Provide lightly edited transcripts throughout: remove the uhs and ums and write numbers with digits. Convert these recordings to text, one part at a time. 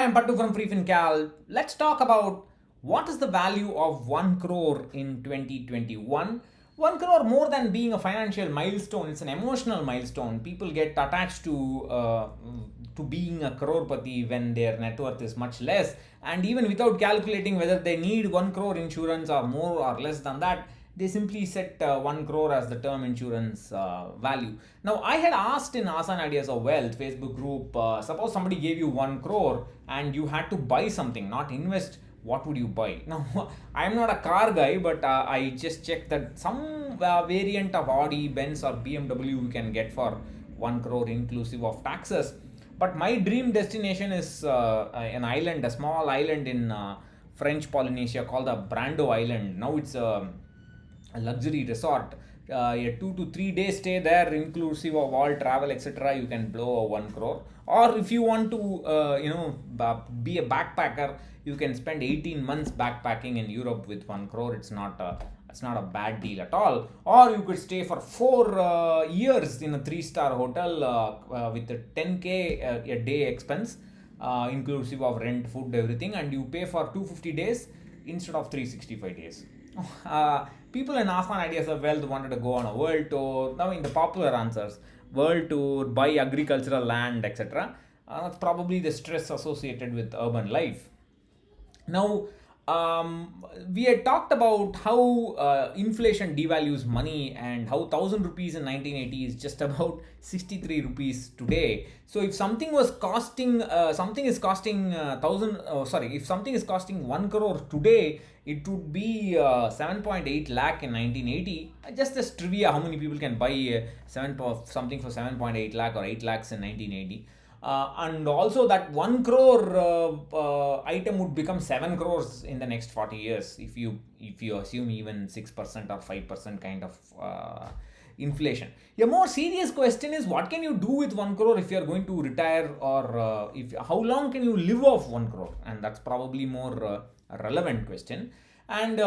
I'm Pattu from freefincal. Let's talk about what is the value of 1 crore in 2021. 1 crore, more than being a financial milestone, it's an emotional milestone. People get attached to being a crorepati when their net worth is much less, and even without calculating whether they need 1 crore insurance or more or less than that, they simply set 1 crore as the term insurance value. Now, I had asked in Asan Ideas of Wealth Facebook group, suppose somebody gave you 1 crore and you had to buy something, not invest, what would you buy? Now, I'm not a car guy, but I just checked that some variant of Audi, Benz, or BMW you can get for 1 crore inclusive of taxes. But my dream destination is an island, a small island in French Polynesia called the Brando Island. Now it's a luxury resort. A 2 to 3 day stay there, inclusive of all travel, etc. You can blow a 1 crore. Or if you want to, be a backpacker, you can spend 18 months backpacking in Europe with 1 crore. It's not a bad deal at all. Or you could stay for 4 years in a 3-star hotel with a 10k a day expense, inclusive of rent, food, everything, and you pay for 250 days instead of 365 days. People in Asman Ideas of Wealth wanted to go on a world tour. Now, in the popular answers, world tour, buy agricultural land, etc. That's probably the stress associated with urban life. Now, we had talked about how inflation devalues money and how 1,000 rupees in 1980 is just about 63 rupees today. So, if something was costing, something is costing if something is costing 1 crore today, it would be 7.8 lakh in 1980. Just as trivia, how many people can buy something for 7.8 lakh or 8 lakhs in 1980? And also that 1 crore item would become 7 crores in the next 40 years if you assume even 6% or 5% kind of inflation. A more serious question is, what can you do with 1 crore if you are going to retire, or if how long can you live off 1 crore? And that's probably more a relevant question. And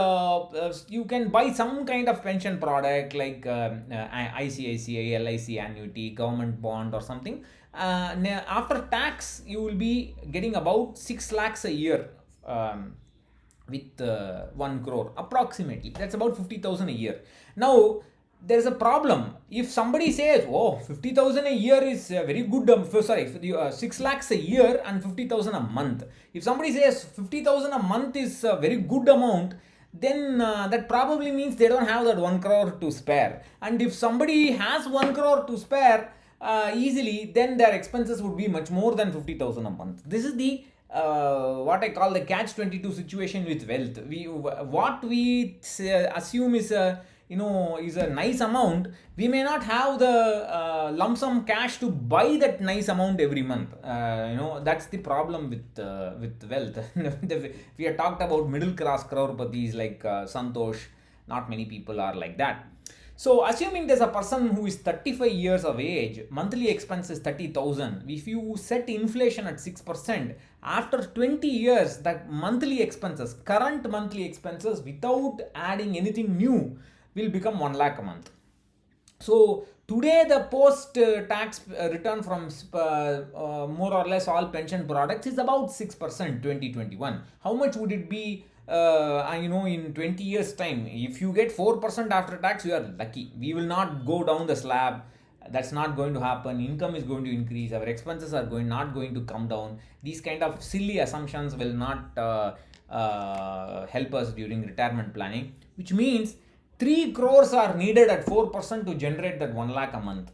you can buy some kind of pension product like ICICI, LIC annuity, government bond, or something. After tax, you will be getting about 6 lakhs a year, with 1 crore approximately. That's about 50,000 a year. Now, there's a problem. If somebody says, oh, 50,000 a year is very good, 6 lakhs a year and 50,000 a month. If somebody says 50,000 a month is a very good amount, then that probably means they don't have that 1 crore to spare. And if somebody has 1 crore to spare easily, then their expenses would be much more than 50,000 a month. This is the what I call the catch 22 situation with wealth. What we assume is a nice amount, we may not have the lump sum cash to buy that nice amount every month. That's the problem with wealth. We have talked about middle class crorepatis like Santosh. Not many people are like that. So, assuming there's a person who is 35 years of age, monthly expense is 30,000. If you set inflation at 6%, after 20 years, that monthly expenses, current monthly expenses without adding anything new, will become 1 lakh a month. So, today the post tax return from more or less all pension products is about 6% 2021. How much would it be in 20 years time? If you get 4% after tax, you are lucky. We will not go down the slab. That's not going to happen. Income is going to increase. Our expenses are not going to come down. These kind of silly assumptions will not help us during retirement planning, which means 3 crores are needed at 4% to generate that 1 lakh a month.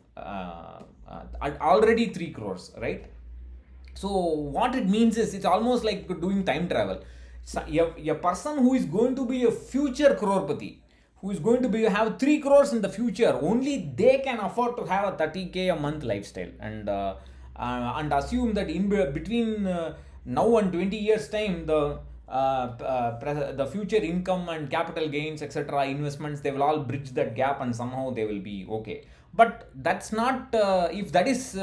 Already 3 crores, right? So what it means is, it's almost like doing time travel. So a person who is going to be a future crorepati, who is going to have 3 crores in the future, only they can afford to have a 30k a month lifestyle. And assume that in between now and 20 years time, the future income and capital gains, etc., investments, they will all bridge that gap and somehow they will be okay. But that's not, if that is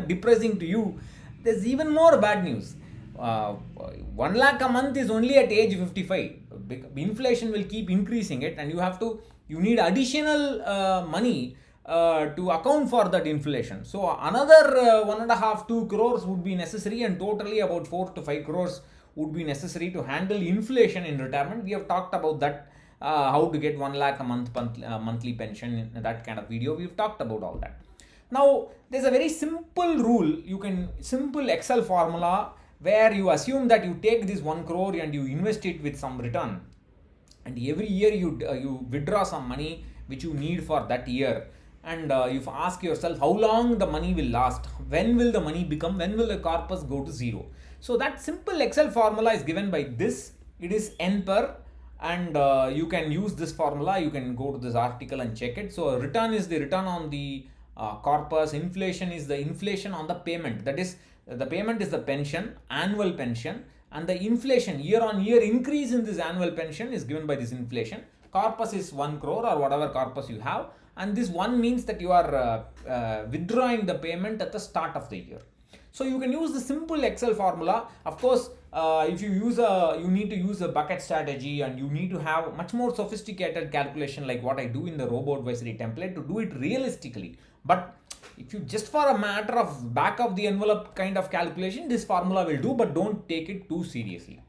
depressing to you, there's even more bad news. 1 lakh a month is only at age 55. Inflation will keep increasing it, and you need additional money to account for that inflation. So another 1.5-2 crores would be necessary, and totally about 4 to 5 crores would be necessary to handle inflation in retirement. We have talked about that, how to get 1 lakh a monthly pension, in that kind of video. We've talked about all that. Now there's a very simple rule, simple Excel formula, where you assume that you take this 1 crore and you invest it with some return, and every year you withdraw some money which you need for that year, and you ask yourself how long the money will last, when will the money become, when will the corpus go to zero. So that simple Excel formula is given by this. It is N per, and you can use this formula. You can go to this article and check it. So return is the return on the corpus, inflation is the inflation on the payment, that is the payment is the pension, annual pension, and the inflation, year on year increase in this annual pension is given by this inflation. Corpus is 1 crore or whatever corpus you have, and this one means that you are withdrawing the payment at the start of the year. So you can use the simple Excel formula. Of course, if you need to use a bucket strategy, and you need to have much more sophisticated calculation like what I do in the robo advisory template to do it realistically. But if you just for a matter of back of the envelope kind of calculation, this formula will do, but don't take it too seriously.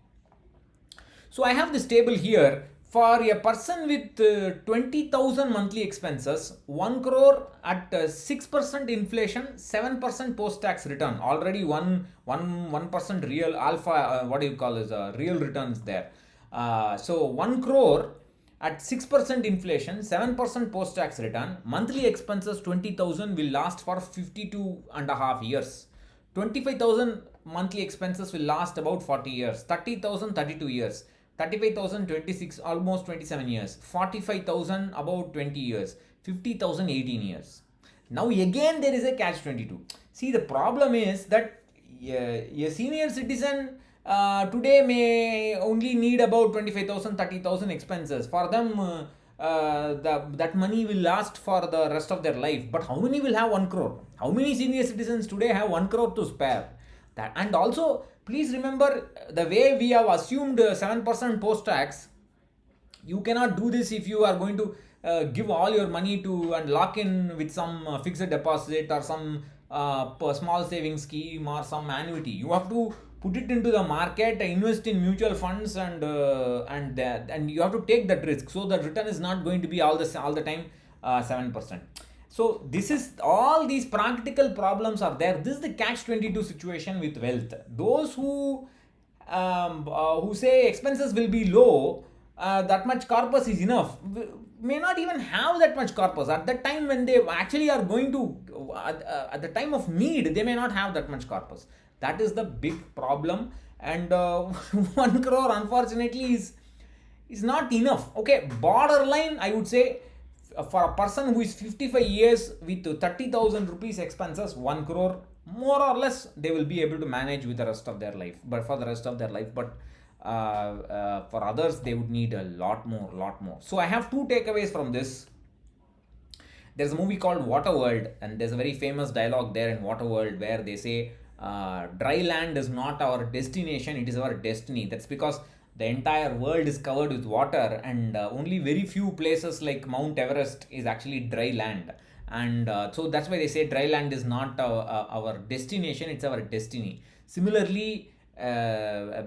So I have this table here. For a person with 20,000 monthly expenses, 1 crore at 6% inflation, 7% post-tax return. Already 1% real alpha, what do you call is real returns there. So 1 crore at 6% inflation, 7% post-tax return, monthly expenses 20,000 will last for 52.5 years. 25,000 monthly expenses will last about 40 years. 30,000, 32 years. 35,000, 26, almost 27 years. 45,000, about 20 years. 50,000, 18 years. Now again there is a catch 22. See, the problem is that a senior citizen today may only need about 25,000, 30,000 expenses. For them, that money will last for the rest of their life. But how many will have 1 crore? How many senior citizens today have 1 crore to spare? That, and also, please remember, the way we have assumed 7% post-tax, you cannot do this if you are going to give all your money to and lock in with some fixed deposit or some small savings scheme or some annuity. You have to put it into the market, invest in mutual funds, and you have to take that risk. So the return is not going to be all the time 7%. So this is, all these practical problems are there. This is the catch-22 situation with wealth. Those who say expenses will be low, that much corpus is enough, may not even have that much corpus. At that time when they actually are going to, at the time of need, they may not have that much corpus. That is the big problem. And 1 crore unfortunately is not enough. Okay, borderline, I would say, for a person who is 55 years with 30,000 rupees expenses, 1 crore, more or less, they will be able to manage with the rest of their life. But for the rest of their life, but for others, they would need a lot more. So I have 2 takeaways from this. There's a movie called Waterworld, and there's a very famous dialogue there in Waterworld where they say, dry land is not our destination, it is our destiny. That's because the entire world is covered with water, and only very few places like Mount Everest is actually dry land. And so that's why they say dry land is not our destination, it's our destiny. Similarly,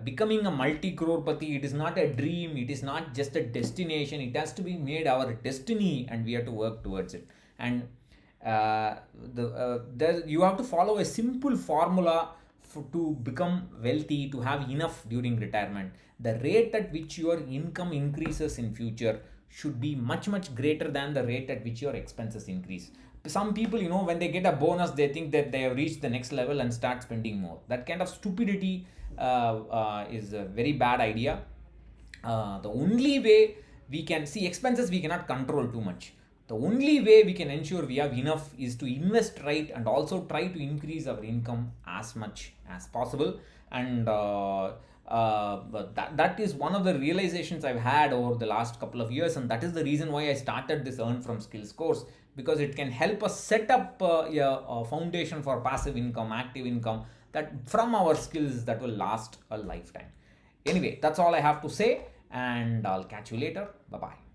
becoming a multi-crorepati, it is not a dream, it is not just a destination, it has to be made our destiny, and we have to work towards it. And you have to follow a simple formula to become wealthy, to have enough during retirement. The rate at which your income increases in future should be much greater than the rate at which your expenses increase. Some people, when they get a bonus, they think that they have reached the next level and start spending more. That kind of stupidity is a very bad idea. The only way we can see expenses, we cannot control too much. The only way we can ensure we have enough is to invest right, and also try to increase our income as much as possible. And that is one of the realizations I've had over the last couple of years, and that is the reason why I started this Earn from Skills course, because it can help us set up a foundation for passive income, active income, that from our skills that will last a lifetime. Anyway, that's all I have to say, and I'll catch you later. Bye-bye.